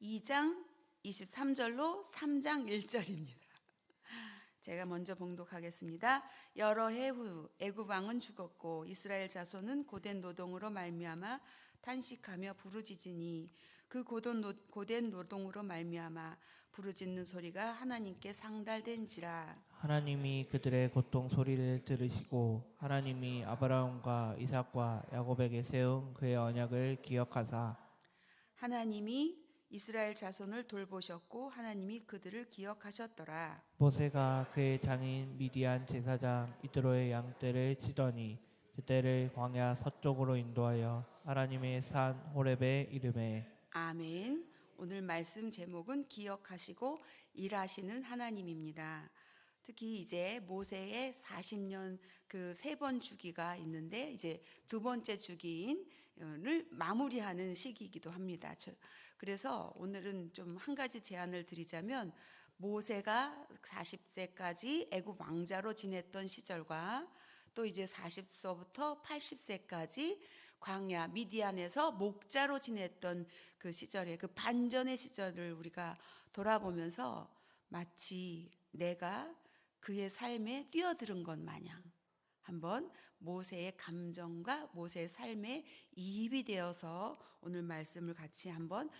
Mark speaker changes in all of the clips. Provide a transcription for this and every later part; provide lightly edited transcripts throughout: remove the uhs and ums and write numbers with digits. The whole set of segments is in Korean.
Speaker 1: 2장 23절로 3장 1절입니다. 제가 먼저 봉독하겠습니다. 여러 해 후 애굽 왕은 죽었고 이스라엘 자손은 고된 노동으로 말미암아 탄식하며 부르짖으니 그 고된 노동으로 말미암아 부르짖는 소리가 하나님께 상달된지라.
Speaker 2: 하나님이 그들의 고통 소리를 들으시고 하나님이 아브라함과 이삭과 야곱에게 세운 그의 언약을 기억하사
Speaker 1: 하나님이 이스라엘 자손을 돌보셨고 하나님이 그들을 기억하셨더라.
Speaker 2: 모세가 그의 장인 미디안 제사장 이드로의 양떼를 치더니 그때를 광야 서쪽으로 인도하여 하나님의 산 호렙에 이르매.
Speaker 1: 아멘. 오늘 말씀 제목은 기억하시고 일하시는 하나님입니다. 특히 이제 모세의 40년 그 세 번 주기가 있는데 이제 두 번째 주기를 마무리하는 시기이기도 합니다. 그래서 오늘은 좀 한 가지 제안을 드리자면 모세가 40세까지 애굽 왕자로 지냈던 시절과 또 이제 40세부터 80세까지 광야 미디안에서 목자로 지냈던 그 시절의 그 반전의 시절을 우리가 돌아보면서 마치 내가 그의 삶에 뛰어드는 것 마냥 한번 모세의 감정과 모세의 삶에 이입이 되어서 오늘 말씀을 같이 한번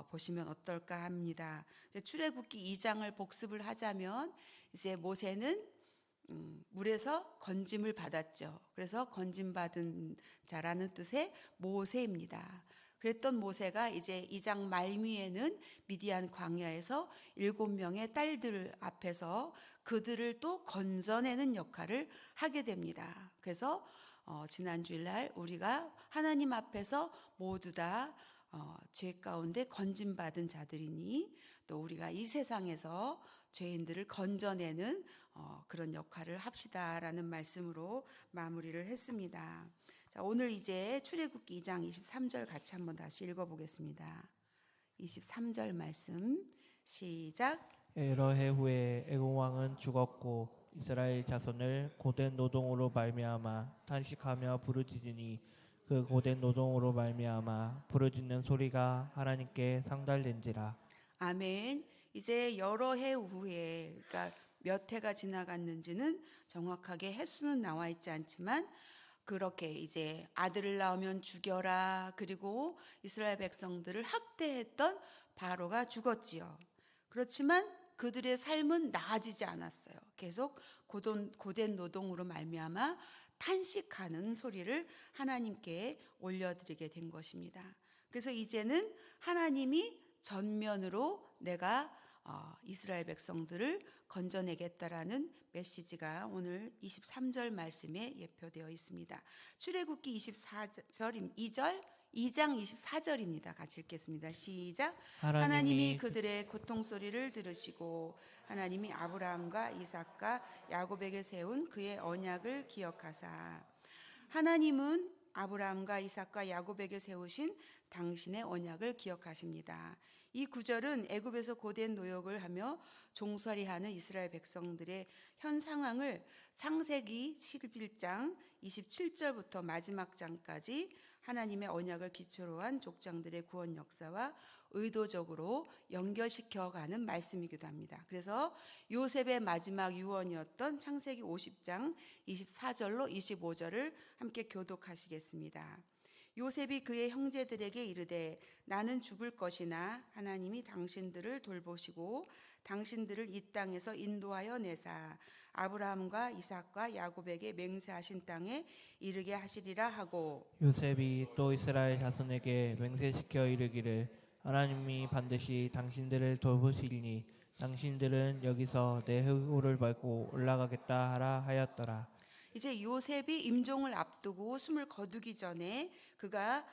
Speaker 1: 보시면 어떨까 합니다. 출애굽기 2장을 복습을 하자면 이제 모세는 물에서 건짐을 받았죠. 그래서 건짐받은 자라는 뜻의 모세입니다. 그랬던 모세가 이제 2장 말미에는 미디안 광야에서 7명의 딸들 앞에서 그들을 또 건져내는 역할을 하게 됩니다. 그래서 지난 주일날 우리가 하나님 앞에서 모두 다 죄 가운데 건짐받은 자들이니 또 우리가 이 세상에서 죄인들을 건져내는 그런 역할을 합시다라는 말씀으로 마무리를 했습니다. 자, 오늘 이제 출애굽기 2장 23절 같이 한번 다시 읽어보겠습니다. 23절 말씀 시작.
Speaker 2: 여러 해 후에 애굽 왕은 죽었고 이스라엘 자손을 고된 노동으로 말미암아 탄식하며 부르짖으니 그 고된 노동으로 말미암아 부르짖는 소리가 하나님께 상달된지라.
Speaker 1: 아멘. 이제 여러 해 후에 그러니까 몇 해가 지나갔는지는 정확하게 횟수는 나와 있지 않지만 그렇게 이제 아들을 낳으면 죽여라 그리고 이스라엘 백성들을 학대했던 바로가 죽었지요. 그렇지만 그들의 삶은 나아지지 않았어요. 계속 고된 노동으로 말미암아 탄식하는 소리를 하나님께 올려드리게 된 것입니다. 그래서 이제는 하나님이 전면으로 내가 이스라엘 백성들을 건져내겠다라는 메시지가 오늘 23절 말씀에 예표되어 있습니다. 출애굽기 24절 2장 24절입니다. 같이 읽겠습니다. 시작. 하나님이 그들의 고통 소리를 들으시고 하나님이 아브라함과 이삭과 야곱에게 세운 그의 언약을 기억하사. 하나님은 아브라함과 이삭과 야곱에게 세우신 당신의 언약을 기억하십니다. 이 구절은 애굽에서 고된 노역을 하며 종살이하는 이스라엘 백성들의 현 상황을 창세기 11장 27절부터 마지막 장까지 하나님의 언약을 기초로 한 족장들의 구원 역사와 의도적으로 연결시켜가는 말씀이기도 합니다. 그래서 요셉의 마지막 유언이었던 창세기 50장 24절로 25절을 함께 교독하시겠습니다. 요셉이 그의 형제들에게 이르되 나는 죽을 것이나 하나님이 당신들을 돌보시고 당신들을 이 땅에서 인도하여 내사 아브라함과 이삭과 야곱에게 맹세하신 땅에 이르게 하시리라 하고.
Speaker 2: 요셉이 또 이스라엘 자손에게 맹세시켜 이르기를 하나님이 반드시 당신들을 돌보시리니 당신들은 여기서 내 흙으로를 밟고 올라가겠다 하라 하였더라.
Speaker 1: 이제 요셉이 임종을 앞두고 숨을 거두기 전에 그가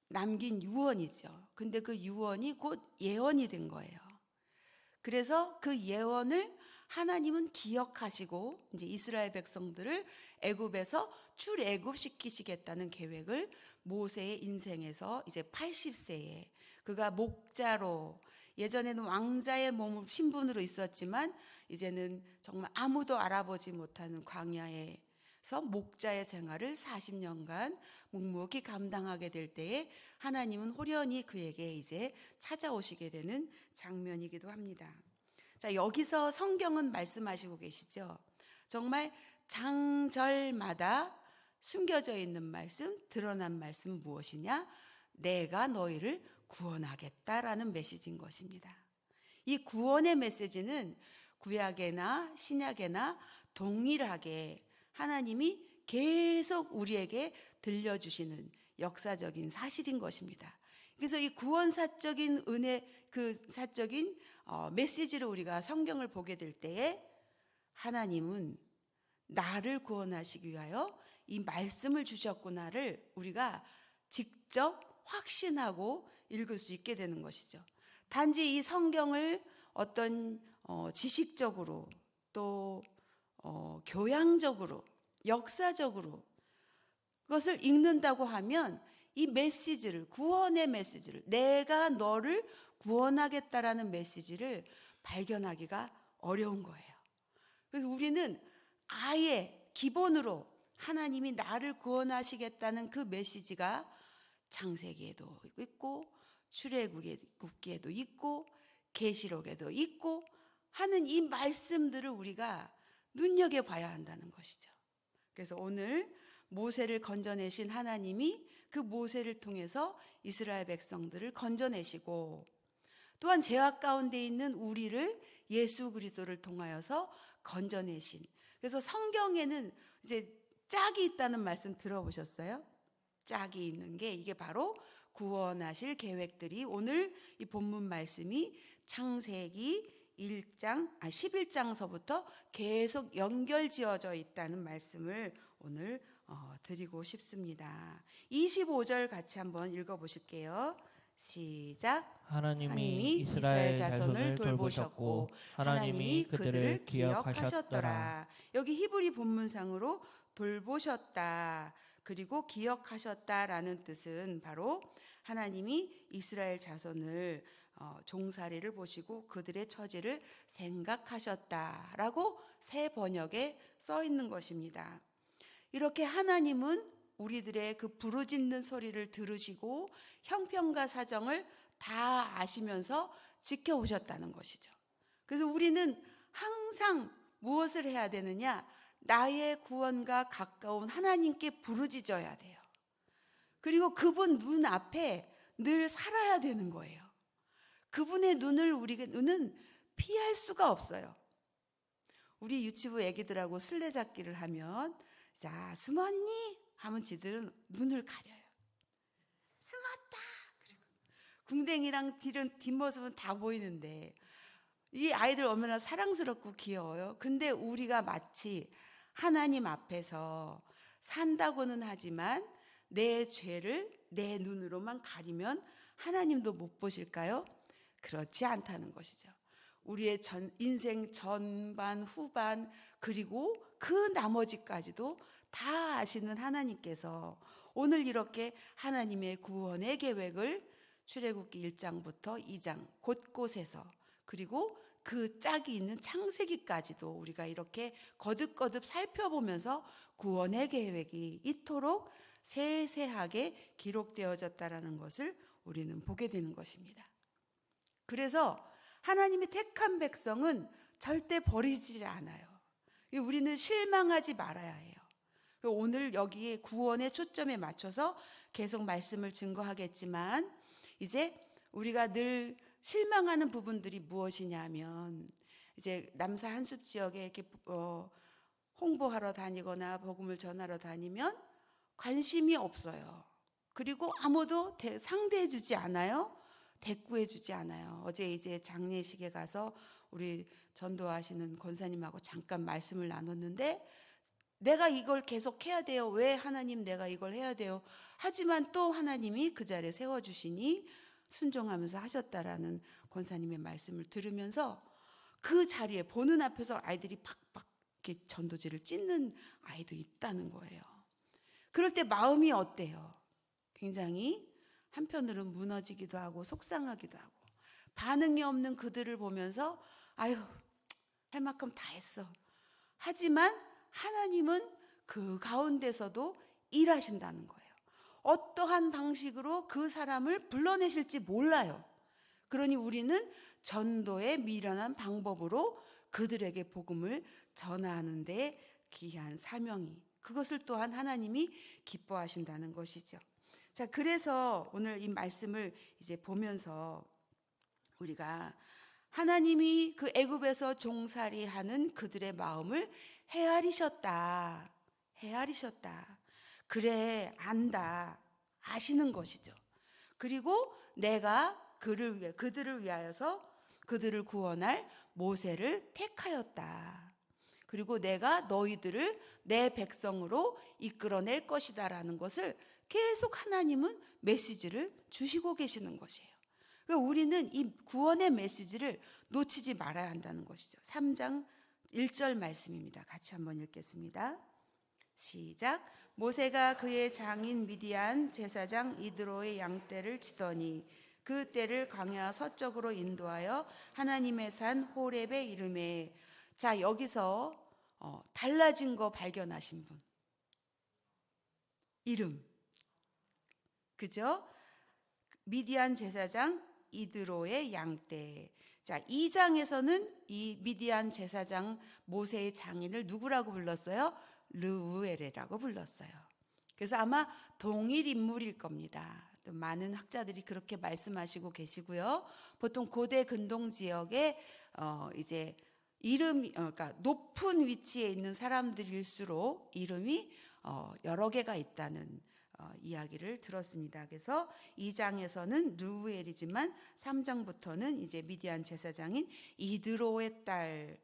Speaker 1: 남긴 유언이죠. 근데 그 유언이 곧 예언이 된 거예요. 그래서 그 예언을 하나님은 기억하시고 이제 이스라엘 백성들을 애굽에서 출애굽시키시겠다는 계획을 모세의 인생에서 이제 80세에 그가 목자로 예전에는 왕자의 몸 신분으로 있었지만 이제는 정말 아무도 알아보지 못하는 광야에 그래서 목자의 생활을 40년간 묵묵히 감당하게 될 때에 하나님은 호련히 그에게 이제 찾아오시게 되는 장면이기도 합니다. 자, 여기서 성경은 말씀하시고 계시죠. 정말 장절마다 숨겨져 있는 말씀, 드러난 말씀 무엇이냐? 내가 너희를 구원하겠다라는 메시지인 것입니다. 이 구원의 메시지는 구약에나 신약에나 동일하게 하나님이 계속 우리에게 들려주시는 역사적인 사실인 것입니다. 그래서 이 구원사적인 은혜, 그 사적인 메시지를 우리가 성경을 보게 될 때에 하나님은 나를 구원하시기 위하여 이 말씀을 주셨구나를 우리가 직접 확신하고 읽을 수 있게 되는 것이죠. 단지 이 성경을 어떤 지식적으로 또 교양적으로 역사적으로 그것을 읽는다고 하면 이 메시지를, 구원의 메시지를, 내가 너를 구원하겠다라는 메시지를 발견하기가 어려운 거예요. 그래서 우리는 아예 기본으로 하나님이 나를 구원하시겠다는 그 메시지가 창세기에도 있고 출애굽기에도 있고 계시록에도 있고 하는 이 말씀들을 우리가 눈여겨봐야 한다는 것이죠. 그래서 오늘 모세를 건져내신 하나님이 그 모세를 통해서 이스라엘 백성들을 건져내시고 또한 죄악 가운데 있는 우리를 예수 그리스도를 통하여서 건져내신, 그래서 성경에는 이제 짝이 있다는 말씀 들어보셨어요? 짝이 있는 게 이게 바로 구원하실 계획들이 오늘 이 본문 말씀이 창세기 11장서부터 계속 연결지어져 있다는 말씀을 오늘 드리고 싶습니다. 25절 같이 한번 읽어보실게요. 시작.
Speaker 2: 하나님이 이스라엘 자손을 돌보셨고 하나님이 그들을 기억하셨더라.
Speaker 1: 여기 히브리 본문상으로 돌보셨다 그리고 기억하셨다라는 뜻은 바로 하나님이 이스라엘 자손을 종살이를 보시고 그들의 처지를 생각하셨다라고 새 번역에 써 있는 것입니다. 이렇게 하나님은 우리들의 그 부르짖는 소리를 들으시고 형편과 사정을 다 아시면서 지켜오셨다는 것이죠. 그래서 우리는 항상 무엇을 해야 되느냐? 나의 구원과 가까운 하나님께 부르짖어야 돼요. 그리고 그분 눈 앞에 늘 살아야 되는 거예요. 그분의 눈을 우리는 피할 수가 없어요. 우리 유치부 애기들하고 술래잡기를 하면 자, 숨었니? 하면 지들은 눈을 가려요. 숨었다. 그리고 궁뎅이랑 뒷모습은 다 보이는데 이 아이들 얼마나 사랑스럽고 귀여워요. 근데 우리가 마치 하나님 앞에서 산다고는 하지만 내 죄를 내 눈으로만 가리면 하나님도 못 보실까요? 그렇지 않다는 것이죠. 우리의 인생 전반, 후반, 그리고 그 나머지까지도 다 아시는 하나님께서 오늘 이렇게 하나님의 구원의 계획을 출애굽기 1장부터 2장 곳곳에서 그리고 그 짝이 있는 창세기까지도 우리가 이렇게 거듭거듭 살펴보면서 구원의 계획이 이토록 세세하게 기록되어졌다라는 것을 우리는 보게 되는 것입니다. 그래서 하나님이 택한 백성은 절대 버리지 않아요. 우리는 실망하지 말아야 해요. 오늘 여기에 구원의 초점에 맞춰서 계속 말씀을 증거하겠지만 이제 우리가 늘 실망하는 부분들이 무엇이냐면 이제 남사 한숲 지역에 이렇게 홍보하러 다니거나 복음을 전하러 다니면 관심이 없어요. 그리고 아무도 상대해 주지 않아요. 대꾸해 주지 않아요. 어제 이제 장례식에 가서 우리 전도하시는 권사님하고 잠깐 말씀을 나눴는데 내가 이걸 계속 해야 돼요. 왜 하나님 내가 이걸 해야 돼요. 하지만 또 하나님이 그 자리에 세워주시니 순종하면서 하셨다라는 권사님의 말씀을 들으면서 그 자리에 보는 앞에서 아이들이 팍팍 이렇게 전도지를 찢는 아이도 있다는 거예요. 그럴 때 마음이 어때요? 굉장히 한편으로는 무너지기도 하고 속상하기도 하고 반응이 없는 그들을 보면서 아유 할 만큼 다 했어. 하지만 하나님은 그 가운데서도 일하신다는 거예요. 어떠한 방식으로 그 사람을 불러내실지 몰라요. 그러니 우리는 전도의 미련한 방법으로 그들에게 복음을 전하는 데 귀한 사명이, 그것을 또한 하나님이 기뻐하신다는 것이죠. 자, 그래서 오늘 이 말씀을 이제 보면서 우리가 하나님이 그 애굽에서 종살이하는 그들의 마음을 헤아리셨다. 헤아리셨다. 그래, 안다. 아시는 것이죠. 그리고 내가 그들을 위하여서 그들을 구원할 모세를 택하였다. 그리고 내가 너희들을 내 백성으로 이끌어낼 것이다라는 것을 계속 하나님은 메시지를 주시고 계시는 것이에요. 그러니까 우리는 이 구원의 메시지를 놓치지 말아야 한다는 것이죠. 3장 1절 말씀입니다. 같이 한번 읽겠습니다. 시작. 모세가 그의 장인 미디안 제사장 이드로의 양떼를 치더니 그 떼를 광야 서쪽으로 인도하여 하나님의 산 호렙에 이르매. 자, 여기서 달라진 거 발견하신 분. 이름. 그죠? 미디안 제사장 이드로의 양떼. 자, 2장에서는 이 미디안 제사장 모세의 장인을 누구라고 불렀어요? 르우엘이라고 불렀어요. 그래서 아마 동일 인물일 겁니다. 또 많은 학자들이 그렇게 말씀하시고 계시고요. 보통 고대 근동 지역에 이제 그러니까 높은 위치에 있는 사람들일수록 이름이 여러 개가 있다는 이야기를 들었습니다. 그래서 2장에서는 르우엘이지만 3장부터는 이제 미디안 제사장인 이드로의 딸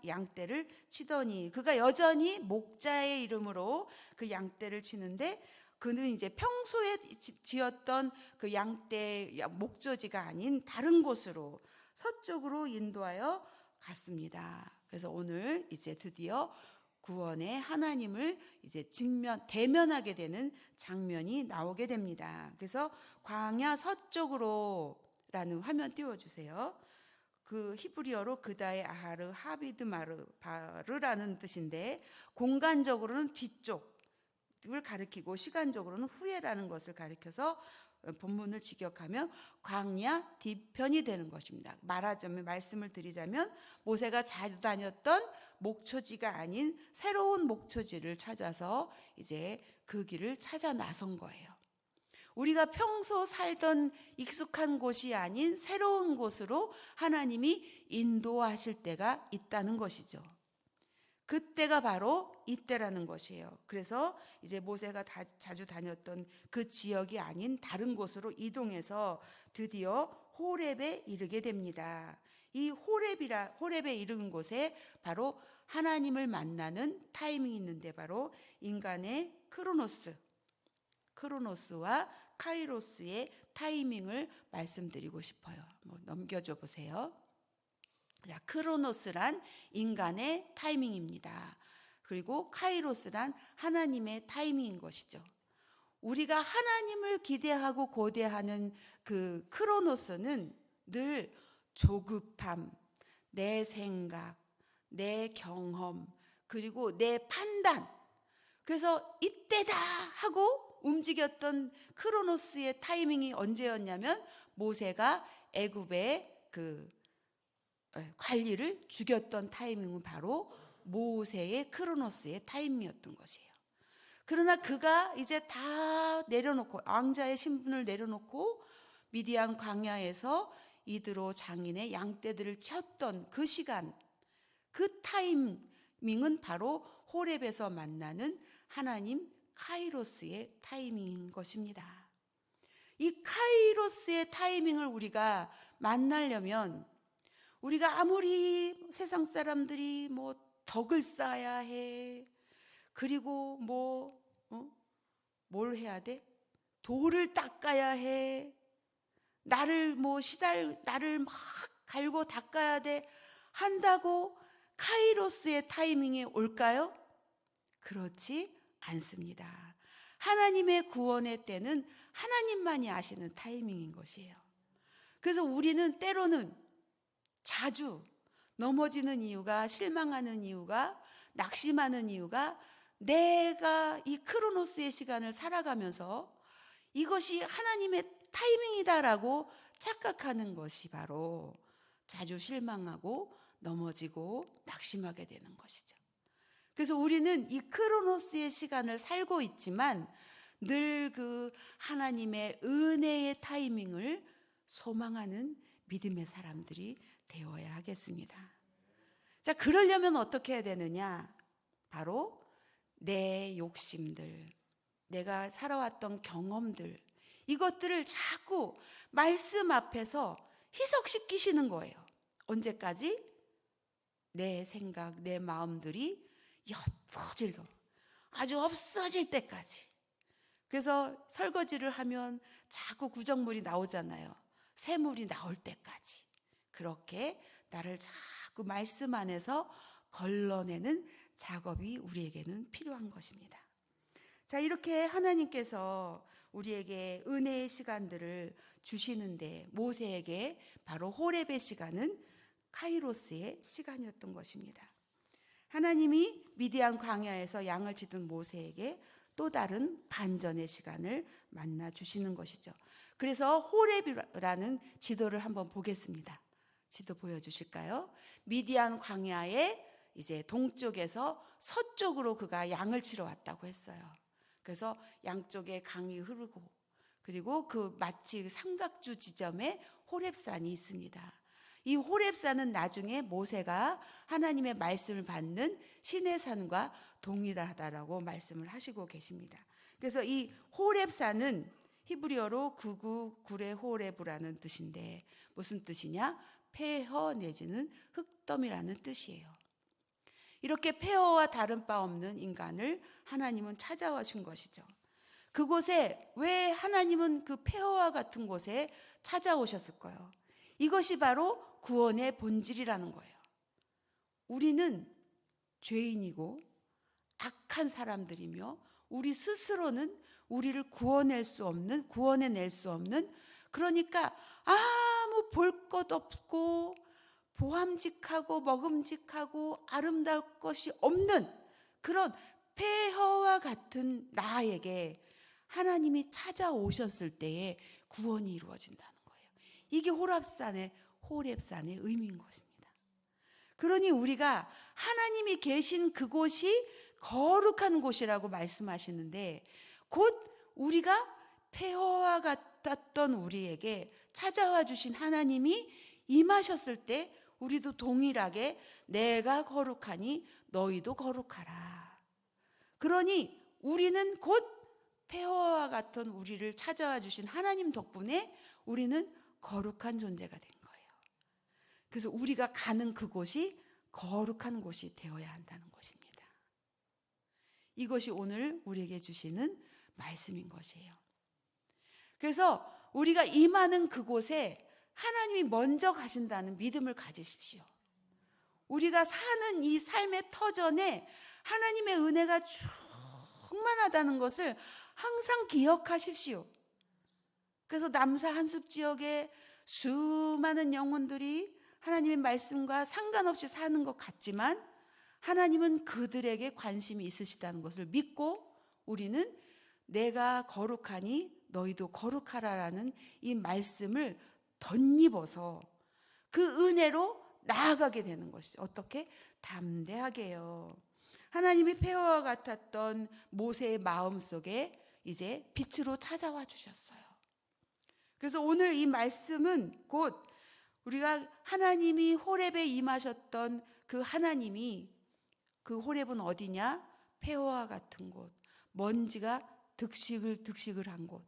Speaker 1: 양떼를 치더니, 그가 여전히 목자의 이름으로 그 양떼를 치는데 그는 이제 평소에 지었던 그 양떼 목조지가 아닌 다른 곳으로 서쪽으로 인도하여 갔습니다. 그래서 오늘 이제 드디어 구원의 하나님을 이제 대면하게 되는 장면이 나오게 됩니다. 그래서 광야 서쪽으로라는 화면 띄워주세요. 그 히브리어로 그다의 아하르 하비드 바르라는 뜻인데 공간적으로는 뒤쪽을 가리키고 시간적으로는 후에라는 것을 가리켜서 본문을 직역하면 광야 뒤편이 되는 것입니다. 말씀을 드리자면 모세가 자주 다녔던 목초지가 아닌 새로운 목초지를 찾아서 이제 그 길을 찾아 나선 거예요. 우리가 평소 살던 익숙한 곳이 아닌 새로운 곳으로 하나님이 인도하실 때가 있다는 것이죠. 그때가 바로 이때라는 것이에요. 그래서 이제 모세가 자주 다녔던 그 지역이 아닌 다른 곳으로 이동해서 드디어 호렙에 이르게 됩니다. 이 호렙에 이른 곳에 바로 하나님을 만나는 타이밍이 있는데 바로 인간의 크로노스와 카이로스의 타이밍을 말씀드리고 싶어요. 넘겨줘 보세요. 자, 크로노스란 인간의 타이밍입니다. 그리고 카이로스란 하나님의 타이밍인 것이죠. 우리가 하나님을 기대하고 고대하는 그 크로노스는 늘 조급함, 내 생각, 내 경험, 그리고 내 판단. 그래서 이때다 하고 움직였던 크로노스의 타이밍이 언제였냐면 모세가 애굽의 그 관리를 죽였던 타이밍은 바로 모세의 크로노스의 타이밍이었던 것이에요. 그러나 그가 이제 다 내려놓고 왕자의 신분을 내려놓고 미디안 광야에서 이드로 장인의 양떼들을 쳤던 그 시간, 그 타이밍은 바로 호렙에서 만나는 하나님 카이로스의 타이밍인 것입니다. 이 카이로스의 타이밍을 우리가 만나려면 우리가 아무리 세상 사람들이 덕을 쌓아야 해, 그리고 뭘 해야 돼? 돌을 닦아야 해, 나를 막 갈고 닦아야 돼 한다고 카이로스의 타이밍이 올까요? 그렇지 않습니다. 하나님의 구원의 때는 하나님만이 아시는 타이밍인 것이에요. 그래서 우리는 때로는 자주 넘어지는 이유가, 실망하는 이유가, 낙심하는 이유가 내가 이 크로노스의 시간을 살아가면서 이것이 하나님의 타이밍이다라고 착각하는 것이 바로 자주 실망하고 넘어지고 낙심하게 되는 것이죠. 그래서 우리는 이 크로노스의 시간을 살고 있지만 늘 그 하나님의 은혜의 타이밍을 소망하는 믿음의 사람들이 되어야 하겠습니다. 자, 그러려면 어떻게 해야 되느냐? 바로 내 욕심들, 내가 살아왔던 경험들, 이것들을 자꾸 말씀 앞에서 희석시키시는 거예요. 언제까지? 내 생각, 내 마음들이 옅어질, 아주 없어질 때까지. 그래서 설거지를 하면 자꾸 구정물이 나오잖아요. 새물이 나올 때까지. 그렇게 나를 자꾸 말씀 안에서 걸러내는 작업이 우리에게는 필요한 것입니다. 자, 이렇게 하나님께서 우리에게 은혜의 시간들을 주시는데 모세에게 바로 호렙의 시간은 카이로스의 시간이었던 것입니다. 하나님이 미디안 광야에서 양을 치던 모세에게 또 다른 반전의 시간을 만나 주시는 것이죠. 그래서 호렙이라는 지도를 한번 보겠습니다. 지도 보여주실까요? 미디안 광야의 이제 동쪽에서 서쪽으로 그가 양을 치러 왔다고 했어요. 그래서 양쪽에 강이 흐르고 그리고 그 마치 삼각주 지점에 호렙산이 있습니다. 이 호렙산은 나중에 모세가 하나님의 말씀을 받는 시내산과 동일하다라고 말씀을 하시고 계십니다. 그래서 이 호렙산은 히브리어로 구구 구레 호레브라는 뜻인데 무슨 뜻이냐? 폐허 내지는 흙더미라는 뜻이에요. 이렇게 폐허와 다른 바 없는 인간을 하나님은 찾아와 준 것이죠. 그곳에 왜 하나님은 그 폐허와 같은 곳에 찾아오셨을까요? 이것이 바로 구원의 본질이라는 거예요. 우리는 죄인이고 악한 사람들이며 우리 스스로는 우리를 구원해낼 수 없는 그러니까 아무 볼 것 없고 보암직하고 먹음직하고 아름다울 것이 없는 그런 폐허와 같은 나에게 하나님이 찾아오셨을 때에 구원이 이루어진다는 거예요. 이게 호렙산의 의미인 것입니다. 그러니 우리가 하나님이 계신 그곳이 거룩한 곳이라고 말씀하시는데 곧 우리가 폐허와 같았던 우리에게 찾아와 주신 하나님이 임하셨을 때 우리도 동일하게 내가 거룩하니 너희도 거룩하라. 그러니 우리는 곧 폐허와 같은 우리를 찾아와 주신 하나님 덕분에 우리는 거룩한 존재가 된 거예요. 그래서 우리가 가는 그곳이 거룩한 곳이 되어야 한다는 것입니다. 이것이 오늘 우리에게 주시는 말씀인 것이에요. 그래서 우리가 임하는 그곳에 하나님이 먼저 가신다는 믿음을 가지십시오. 우리가 사는 이 삶의 터전에 하나님의 은혜가 충만하다는 것을 항상 기억하십시오. 그래서 남사 한숲 지역에 수많은 영혼들이 하나님의 말씀과 상관없이 사는 것 같지만 하나님은 그들에게 관심이 있으시다는 것을 믿고 우리는 내가 거룩하니 너희도 거룩하라라는 이 말씀을 덧입어서 그 은혜로 나아가게 되는 것이죠. 어떻게? 담대하게요. 하나님이 폐허와 같았던 모세의 마음속에 이제 빛으로 찾아와 주셨어요. 그래서 오늘 이 말씀은 곧 우리가 하나님이 호렙에 임하셨던 그 하나님이 그 호렙은 어디냐? 폐허와 같은 곳, 먼지가 득식을 한 곳.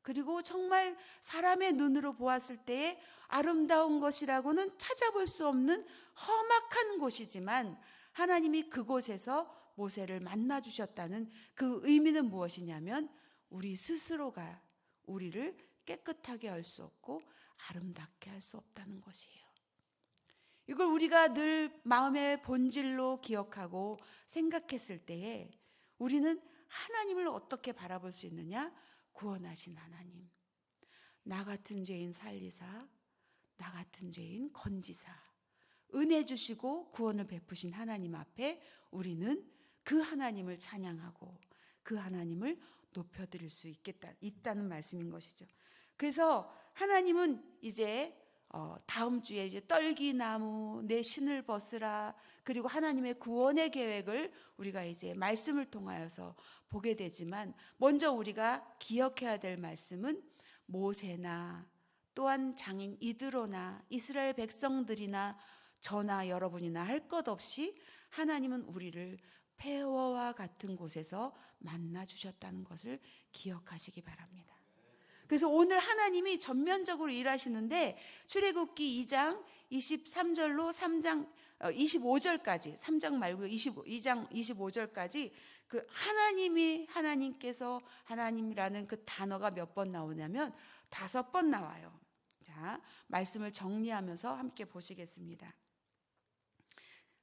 Speaker 1: 그리고 정말 사람의 눈으로 보았을 때에 아름다운 것이라고는 찾아볼 수 없는 험악한 곳이지만 하나님이 그곳에서 모세를 만나 주셨다는 그 의미는 무엇이냐면 우리 스스로가 우리를 깨끗하게 할 수 없고 아름답게 할 수 없다는 것이에요. 이걸 우리가 늘 마음의 본질로 기억하고 생각했을 때에 우리는 하나님을 어떻게 바라볼 수 있느냐? 구원하신 하나님, 나 같은 죄인 살리사, 나 같은 죄인 건지사, 은혜 주시고 구원을 베푸신 하나님 앞에 우리는 그 하나님을 찬양하고 그 하나님을 높여드릴 수 있다는 말씀인 것이죠. 그래서 하나님은 이제 다음 주에 이제 떨기나무 내 신을 벗으라, 그리고 하나님의 구원의 계획을 우리가 이제 말씀을 통하여서 보게 되지만, 먼저 우리가 기억해야 될 말씀은 모세나 또한 장인 이드로나 이스라엘 백성들이나 저나 여러분이나 할 것 없이 하나님은 우리를 폐허와 같은 곳에서 만나 주셨다는 것을 기억하시기 바랍니다. 그래서 오늘 하나님이 전면적으로 일하시는데, 출애굽기 2장 23절로 3장 25절까지, 3장 말고 2장 25절까지 그 하나님께서 하나님이라는 그 단어가 몇 번 나오냐면 5번 나와요. 자, 말씀을 정리하면서 함께 보시겠습니다.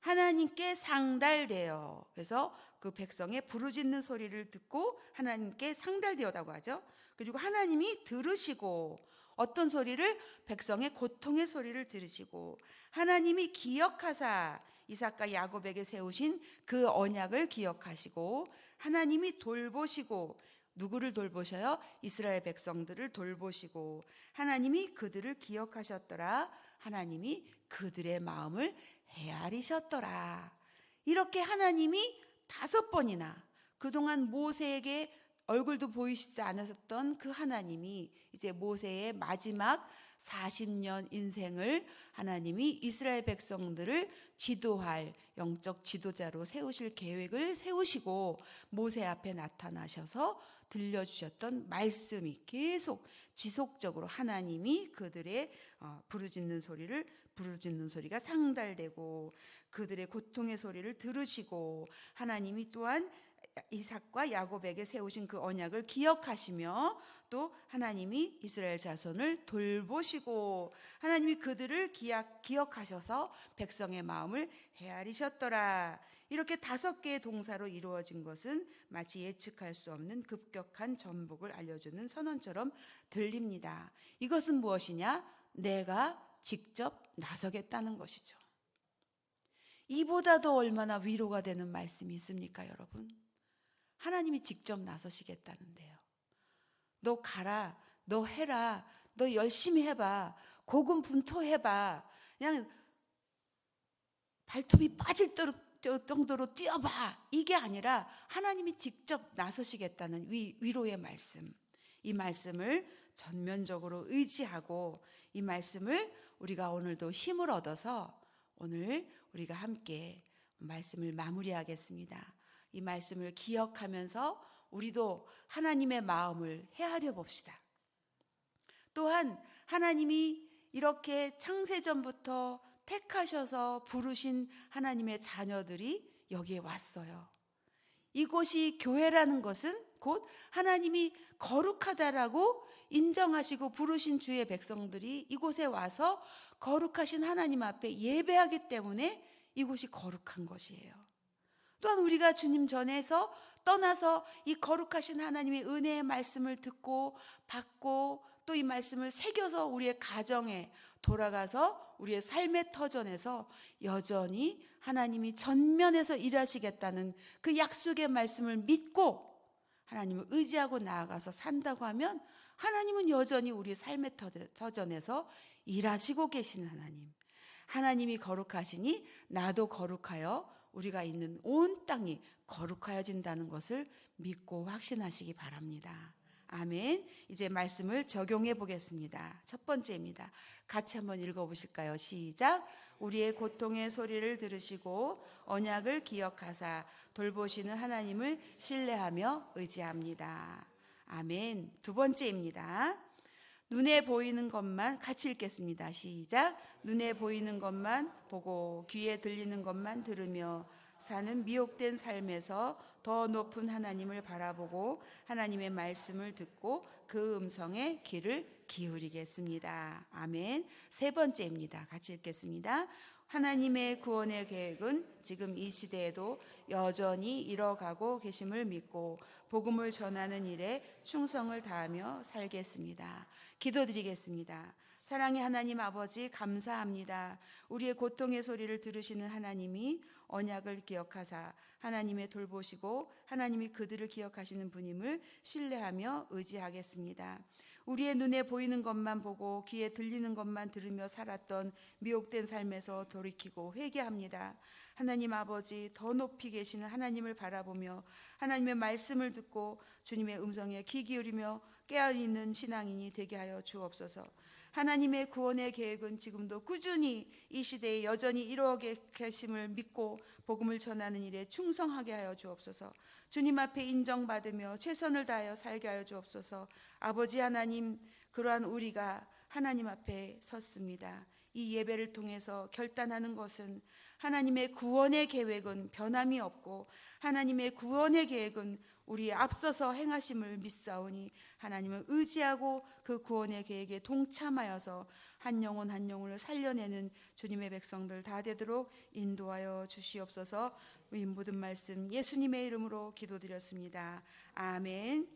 Speaker 1: 하나님께 상달되어, 그래서 그 백성의 부르짖는 소리를 듣고 하나님께 상달되었다고 하죠. 그리고 하나님이 들으시고, 어떤 소리를? 백성의 고통의 소리를 들으시고, 하나님이 기억하사 이삭과 야곱에게 세우신 그 언약을 기억하시고, 하나님이 돌보시고, 누구를 돌보셔요? 이스라엘 백성들을 돌보시고, 하나님이 그들을 기억하셨더라, 하나님이 그들의 마음을 헤아리셨더라. 이렇게 하나님이 5번이나 그동안 모세에게 얼굴도 보이시지 않으셨던 그 하나님이 이제 모세의 마지막 40년 인생을 하나님이 이스라엘 백성들을 지도할 영적 지도자로 세우실 계획을 세우시고, 모세 앞에 나타나셔서 들려주셨던 말씀이 계속 지속적으로 하나님이 그들의 부르짖는 소리가 상달되고, 그들의 고통의 소리를 들으시고, 하나님이 또한 이삭과 야곱에게 세우신 그 언약을 기억하시며, 또 하나님이 이스라엘 자손을 돌보시고, 하나님이 그들을 기억하셔서 백성의 마음을 헤아리셨더라. 이렇게 5개의 동사로 이루어진 것은 마치 예측할 수 없는 급격한 전복을 알려주는 선언처럼 들립니다. 이것은 무엇이냐? 내가 직접 나서겠다는 것이죠. 이보다 더 얼마나 위로가 되는 말씀이 있습니까, 여러분? 하나님이 직접 나서시겠다는데요. 너 가라, 너 해라, 너 열심히 해봐, 고군분투해봐, 그냥 발톱이 빠질 정도로 뛰어봐, 이게 아니라 하나님이 직접 나서시겠다는 위로의 말씀, 이 말씀을 전면적으로 의지하고, 이 말씀을 우리가 오늘도 힘을 얻어서 오늘 우리가 함께 말씀을 마무리하겠습니다. 이 말씀을 기억하면서 우리도 하나님의 마음을 헤아려 봅시다. 또한 하나님이 이렇게 창세전부터 택하셔서 부르신 하나님의 자녀들이 여기에 왔어요. 이곳이 교회라는 것은 곧 하나님이 거룩하다라고 인정하시고 부르신 주의 백성들이 이곳에 와서 거룩하신 하나님 앞에 예배하기 때문에 이곳이 거룩한 것이에요. 또한 우리가 주님 전에서 떠나서 이 거룩하신 하나님의 은혜의 말씀을 듣고 받고, 또 이 말씀을 새겨서 우리의 가정에 돌아가서 우리의 삶의 터전에서 여전히 하나님이 전면에서 일하시겠다는 그 약속의 말씀을 믿고 하나님을 의지하고 나아가서 산다고 하면, 하나님은 여전히 우리 삶의 터전에서 일하시고 계시는 하나님, 하나님이 거룩하시니 나도 거룩하여 우리가 있는 온 땅이 거룩하여진다는 것을 믿고 확신하시기 바랍니다. 아멘. 이제 말씀을 적용해 보겠습니다. 첫 번째입니다. 같이 한번 읽어보실까요? 시작. 우리의 고통의 소리를 들으시고 언약을 기억하사 돌보시는 하나님을 신뢰하며 의지합니다. 아멘. 두 번째입니다. 눈에 보이는 것만, 같이 읽겠습니다. 시작. 눈에 보이는 것만 보고 귀에 들리는 것만 들으며 사는 미혹된 삶에서 더 높은 하나님을 바라보고 하나님의 말씀을 듣고 그 음성에 귀를 기울이겠습니다. 아멘. 세 번째입니다. 같이 읽겠습니다. 하나님의 구원의 계획은 지금 이 시대에도 여전히 이뤄가고 계심을 믿고 복음을 전하는 일에 충성을 다하며 살겠습니다. 기도드리겠습니다. 사랑의 하나님 아버지 감사합니다. 우리의 고통의 소리를 들으시는 하나님이 언약을 기억하사 하나님의 돌보시고 하나님이 그들을 기억하시는 분임을 신뢰하며 의지하겠습니다. 우리의 눈에 보이는 것만 보고 귀에 들리는 것만 들으며 살았던 미혹된 삶에서 돌이키고 회개합니다. 하나님 아버지, 더 높이 계시는 하나님을 바라보며 하나님의 말씀을 듣고 주님의 음성에 귀 기울이며 깨어있는 신앙인이 되게 하여 주옵소서. 하나님의 구원의 계획은 지금도 꾸준히 이 시대에 여전히 이루어져 계심을 믿고 복음을 전하는 일에 충성하게 하여 주옵소서. 주님 앞에 인정받으며 최선을 다하여 살게 하여 주옵소서. 아버지 하나님, 그러한 우리가 하나님 앞에 섰습니다. 이 예배를 통해서 결단하는 것은 하나님의 구원의 계획은 변함이 없고 하나님의 구원의 계획은 우리의 앞서서 행하심을 믿사오니 하나님을 의지하고 그 구원의 계획에 동참하여서 한 영혼 한 영혼을 살려내는 주님의 백성들 다 되도록 인도하여 주시옵소서. 이 모든 말씀 예수님의 이름으로 기도드렸습니다. 아멘.